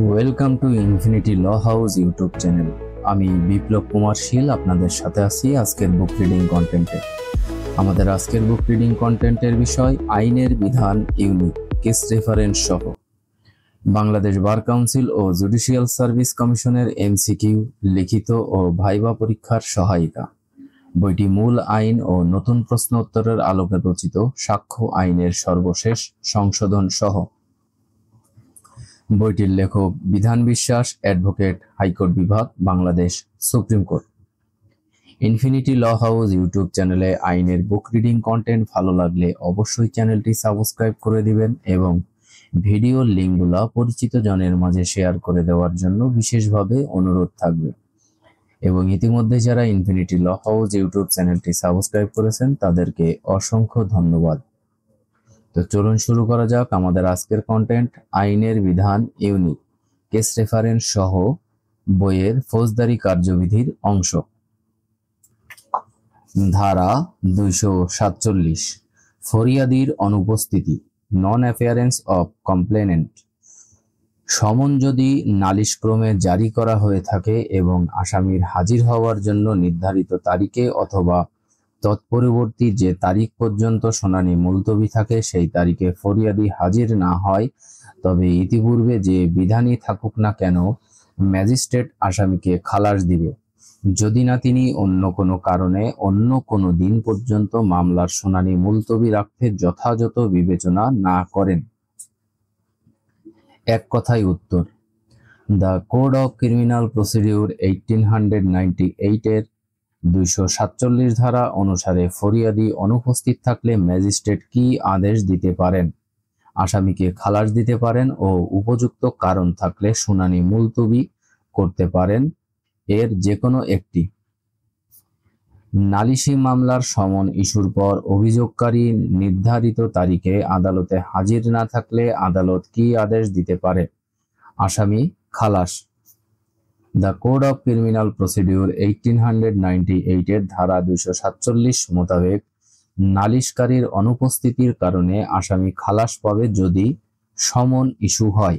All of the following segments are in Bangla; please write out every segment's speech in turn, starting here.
Welcome to Infinity Law House YouTube channel. আমি বিপ্লব কুমার শীল আপনাদের সাথে আছি আজকের বুক রিডিং কন্টেন্টে। আমাদের আজকের বুক রিডিং কন্টেন্টের বিষয় আইনের বিধান ইউনিক, কেস রেফারেন্স সহ বাংলাদেশ বার কাউন্সিল ও জুডিশিয়াল সার্ভিস কমিশনের এমসিকিউ, লিখিত ও ভাইবা পরীক্ষার সহায়িকা। বইটি মূল আইন ও নতুন প্রশ্ন উত্তরের আলোকে রচিত সাক্ষ্য আইনের সর্বশেষ সংশোধন সহ। বইটির লেখক বিধান বিশ্বাস, অ্যাডভোকেট, হাইকোর্ট বিভাগ, Bangladesh Supreme Court. Infinity Law House YouTube চ্যানেলে আইনের বুক রিডিং কন্টেন্ট ভালো লাগলে অবশ্যই চ্যানেলটি সাবস্ক্রাইব করে দিবেন এবং ভিডিওর লিঙ্কগুলো পরিচিত জনের মাঝে শেয়ার করে দেওয়ার জন্য বিশেষভাবে অনুরোধ থাকবে। এবং ইতিমধ্যে যারা ইনফিনিটি ল হাউস ইউটিউব চ্যানেলটি সাবস্ক্রাইব করেছেন তাদেরকে অসংখ্য ধন্যবাদ। তো চলুন শুরু করা যাক আমাদের আজকের কন্টেন্ট আইনের বিধান ইউনিক, কেস রেফারেন্স সহ বইয়ের ফৌজদারি কার্যবিধির অংশ। ধারা 247, ফরিয়াদির অনুপস্থিতি, নন অ্যাপিয়ারেন্স অফ কমপ্লেনেন্ট। সমন যদি নালিশক্রমে জারি করা হয়ে থাকে এবং আসামির হাজির হওয়ার জন্য নির্ধারিত তারিখে অথবা তৎপরবর্তী যে তারিখ পর্যন্ত শুনানি মুলতবি থাকে সেই তারিখে ফরিয়াদি হাজির না হয়, তবে ইতিপূর্বে যে বিধানই থাকুক না কেন ম্যাজিস্ট্রেট আসামিকে খালাস দিবে, যদি না তিনি অন্য কোনো কারণে অন্য কোনো দিন পর্যন্ত মামলার শুনানি মুলতবি রাখতে যথাযথ বিবেচনা না করেন। এক কথায় উত্তর, the code of criminal procedure 1898 এর 247 ধারা অনুসারে ফরিয়াদি অনুপস্থিত থাকলে ম্যাজিস্ট্রেট কি আদেশ দিতে পারেন? আসামিকে খালাস দিতে পারেন ও উপযুক্ত কারণ থাকলে শুনানি মুলতবি করতে পারেন এর যে কোনো একটি। নালিশি মামলার সমন ইস্যুর পর অভিযোগকারী নির্ধারিত তারিখে আদালতে হাজির না থাকলে আদালত কি আদেশ দিতে পারে? আসামি খালাস। The code of criminal procedure 1898 এর ধারা 247 মোতাবেক নালিশকারীর অনুপস্থিতির কারণে আসামি খালাস পাবে যদি সমন ইস্যু হয়।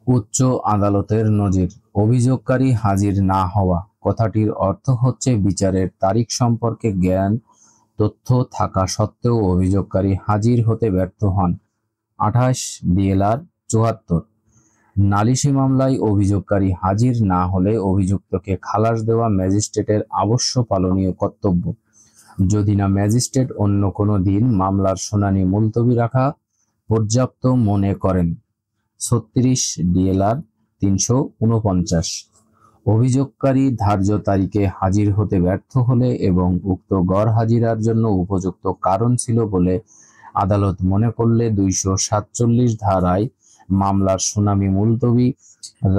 উচ্চ আদালতের নজির, অভিযোগকারী হাজির না হওয়া কথাটির অর্থ হচ্ছে বিচারের তারিখ সম্পর্কে জ্ঞান তথ্য থাকা সত্ত্বেও অভিযোগকারী হাজির হতে ব্যর্থ হন। 28 DLR 74। নালিশি মামলায় অভিযোগকারী হাজির না হলে অভিযুক্তকে খালাস দেওয়া ম্যাজিস্ট্রেটের অবশ্য পালনীয় কর্তব্য, যদি না ম্যাজিস্ট্রেট অন্য কোনো দিন মামলার শুনানি মুলতবি রাখা পর্যাপ্ত মনে করেন। 36 DLR 349। অভিযোগকারী ধার্য তারিখে হাজির হতে ব্যর্থ হলে এবং উক্ত গড় হাজিরার জন্য উপযুক্ত কারণ ছিল বলে আদালত মনে করলে 247 ধারায় মামলার শুনানি মুলতবি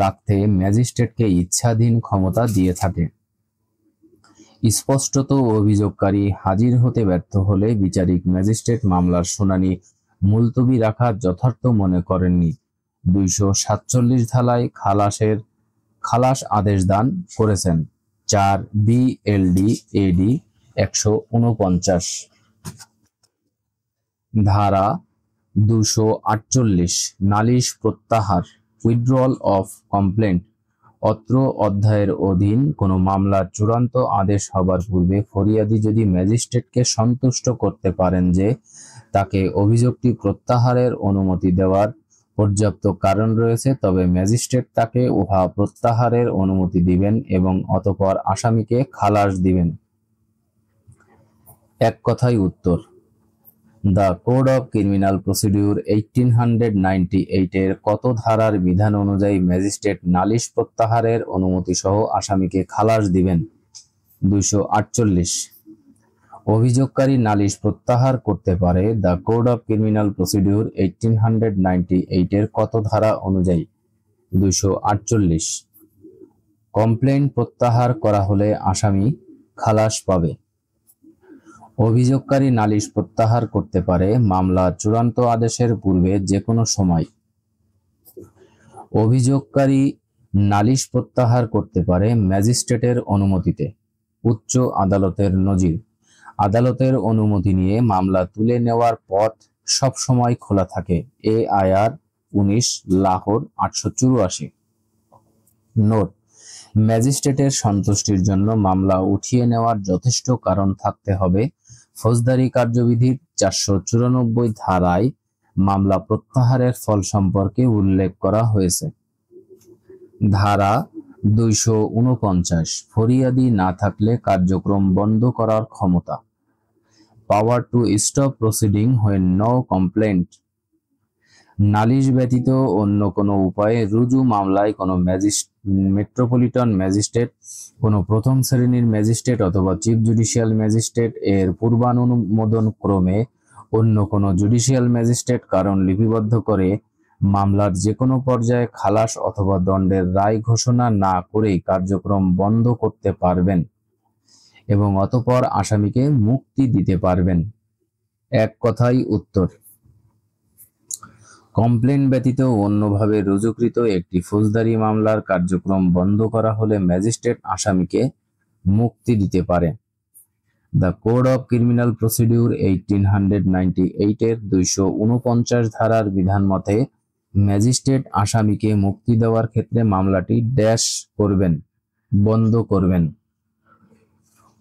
রাখতে ম্যাজিস্ট্রেটকে ইচ্ছাধীন ক্ষমতা দিয়ে থাকে। স্পষ্টত অভিযোগকারী হাজির হতে ব্যর্থ হলে বিচারিক ম্যাজিস্ট্রেট মামলার শুনানি মুলতবি রাখা যথার্থ মনে করেননি। 247 ধারায় খালাস আদেশ দান করেছেন। 4 BLD AD 149। ধারা 248, নালিশ প্রত্যাহার, উইথড্রল অফ কমপ্লেন্ট। অত্র অধ্যায়ের অধীন কোনো মামলার চূড়ান্ত আদেশ হবার পূর্বে ফরিয়াদি যদি ম্যাজিস্ট্রেটকে সন্তুষ্ট করতে পারেন যে তাকে অভিযোগটি প্রত্যাহারের অনুমতি দেওয়ার পর্যাপ্ত কারণ রয়েছে, তবে ম্যাজিস্ট্রেট তাকে উহা প্রত্যাহারের অনুমতি দিবেন এবং অতঃপর আসামিকে খালাস দিবেন। এক কথায় উত্তর, the code of criminal procedure 1898 এর কত ধারার বিধান অনুযায়ী ম্যাজিস্ট্রেট নালিশ প্রত্যাহারের অনুমতি সহ আসামিকে খালাস দিবেন? 248। অভিযোগকারী নালিশ প্রত্যাহার করতে পারে the code of criminal procedure 1898 এর কত ধারা অনুযায়ী? 248। কমপ্লেন্ট প্রত্যাহার করা হলে আসামি খালাস পাবে। অভিযোগকারী নালিশ প্রত্যাহার করতে পারে মামলা চূড়ান্ত আদেশের পূর্বে যে কোনো সময়। অভিযোগকারী নালিশ প্রত্যাহার করতে পারে ম্যাজিস্ট্রেটের অনুমতিতে। উচ্চ আদালতের নজির, আদালতের অনুমতি নিয়ে মামলা তুলে নেওয়ার পথ সব সময় খোলা থাকে। AIR 19, লাহোর 884। নোট: ম্যাজিস্ট্রেটের সন্তুষ্টির জন্য মামলা উঠিয়ে নেওয়ার যথেষ্ট কারণ থাকতে হবে। ফৌজদারি কার্যবিধির 494 ধারায় মামলা প্রত্যাহারের ফল সম্পর্কে উল্লেখ করা হয়েছে। ধারা 249, ফরিয়াদি না থাকলে কার্যক্রম বন্ধ করার ক্ষমতা। Power to stop proceeding when no complaint. নালিশ ব্যতীত অন্য কোনো উপায়ে রুজু মামলায় কোনো মেট্রোপলিটন ম্যাজিস্ট্রেট, কোনো প্রথম শ্রেণীর ম্যাজিস্ট্রেট অথবা চিফ জুডিশিয়াল ম্যাজিস্ট্রেট এর পূর্বানুমোদন ক্রমে অন্য কোনো জুডিশিয়াল ম্যাজিস্ট্রেট কারণ লিপিবদ্ধ করে মামলার যে কোনো পর্যায়ে খালাস অথবা দণ্ডের রায় ঘোষণা না করেই কার্যক্রম বন্ধ করতে পারবেন এবং অতঃপর আসামিকে মুক্তি দিতে পারবেন। এক কথায় উত্তর: কমপ্লেন ব্যতীত অন্যভাবে রুজুকৃত একটি ফৌজদারি মামলার কার্যক্রম বন্ধ করা হলে ম্যাজিস্ট্রেট আসামিকে মুক্তি দিতে পারে। The code of criminal procedure 1898 এর 249 ধারার বিধান মতে ম্যাজিস্ট্রেট আসামিকে মুক্তি দেওয়ার ক্ষেত্রে মামলাটি করবেন, বন্ধ করবেন।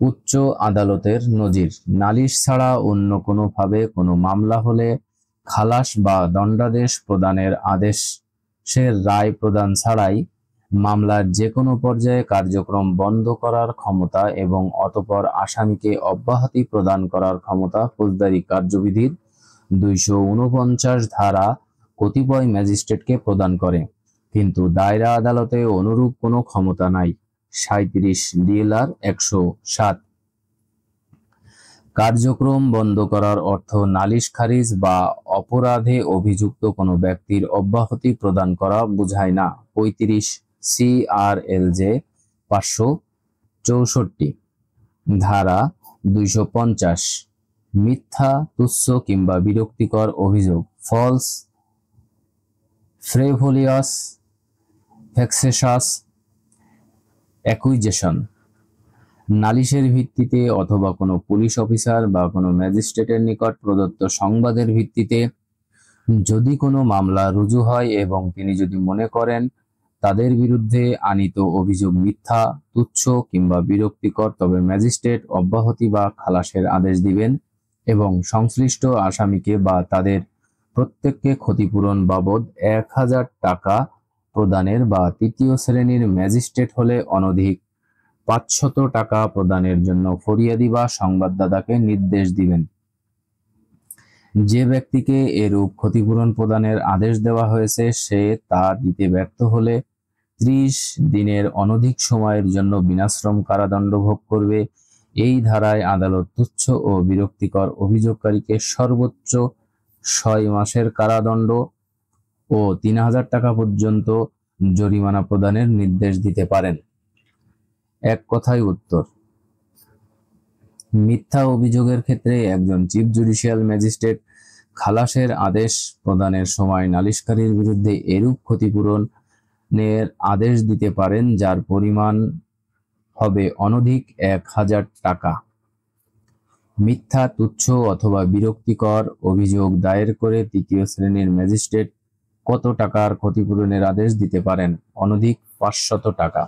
উচ্চ আদালতের নজির: নালিশ ছাড়া অন্য কোনোভাবে কোনো মামলা হলে খালাস বা দণ্ডাদেশ প্রদানের আদেশের রায় প্রদান ছাড়াই মামলার যে কোনো পর্যায়ে কার্যক্রম বন্ধ করার ক্ষমতা এবং অতঃপর আসামিকে অব্যাহতি প্রদান করার ক্ষমতা ফৌজদারি কার্যবিধির 249 ধারা কতিপয় ম্যাজিস্ট্রেটকে প্রদান করে, কিন্তু দায়রা আদালতে অনুরূপ কোনো ক্ষমতা নাই। 37 DLR 107। কার্যক্রম বন্ধ করার অর্থ নালিশ খারিজ বা অপরাধে অভিযুক্ত কোনো ব্যক্তির অব্যাহতি প্রদান করা বোঝায় না। 35 CRLJ 564। ধারা 250, মিথ্যা, তুচ্ছ কিংবা বিরক্তিকর অভিযোগ, ফলস, ফ্রেভোলিয়াস, ভেক্সেশাস অ্যাকুইজেশন। নালিশের ভিত্তিতে অথবা কোনো পুলিশ অফিসার বা কোনো ম্যাজিস্ট্রেটের নিকট প্রদত্ত সংবাদের ভিত্তিতে যদি কোনো মামলা রুজু হয় এবং তিনি যদি মনে করেন তাদের বিরুদ্ধে আনীত অভিযোগ মিথ্যা, তুচ্ছ কিংবা বিরক্তিকর, তবে ম্যাজিস্ট্রেট অব্যাহতি বা খালাসের আদেশ দিবেন এবং সংশ্লিষ্ট আসামিকে বা তাদের প্রত্যেককে ক্ষতিপূরণ বাবদ 1000 টাকা প্রদানের বা তৃতীয় শ্রেণীর ম্যাজিস্ট্রেট হলে অনধিক 500 টাকা প্রদানের জন্য ফরিয়াদি বা সংবাদদাতাকে নির্দেশ দিবেন। যে ব্যক্তিকে এরূপ ক্ষতিপূরণ প্রদানের আদেশ দেওয়া হয়েছে সে তা দিতে ব্যর্থ হলে 30 দিনের অনধিক সময়ের জন্য বিনাশ্রম কারাদণ্ড ভোগ করবে। এই ধারায় আদালত তুচ্ছ ও বিরক্তিকর অভিযোগকারীকে সর্বোচ্চ 6 মাসের কারাদণ্ড ও 3000 টাকা পর্যন্ত জরিমানা প্রদানের নির্দেশ দিতে পারেন। এক কথায় উত্তর: মিথ্যা অভিযোগের ক্ষেত্রে একজন চিফ জুডিশিয়াল ম্যাজিস্ট্রেট খালাসের আদেশ প্রদানের সময় নালিশকারীর বিরুদ্ধে এরূপ ক্ষতিপূরণের আদেশ দিতে পারেন যার পরিমাণ হবে অনধিক 1000 টাকা। মিথ্যা, তুচ্ছ অথবা বিরক্তিকর অভিযোগ দায়ের করে তৃতীয় শ্রেণীর ম্যাজিস্ট্রেট কত টাকার ক্ষতিপূরণের আদেশ দিতে পারেন? অনধিক 500 টাকা।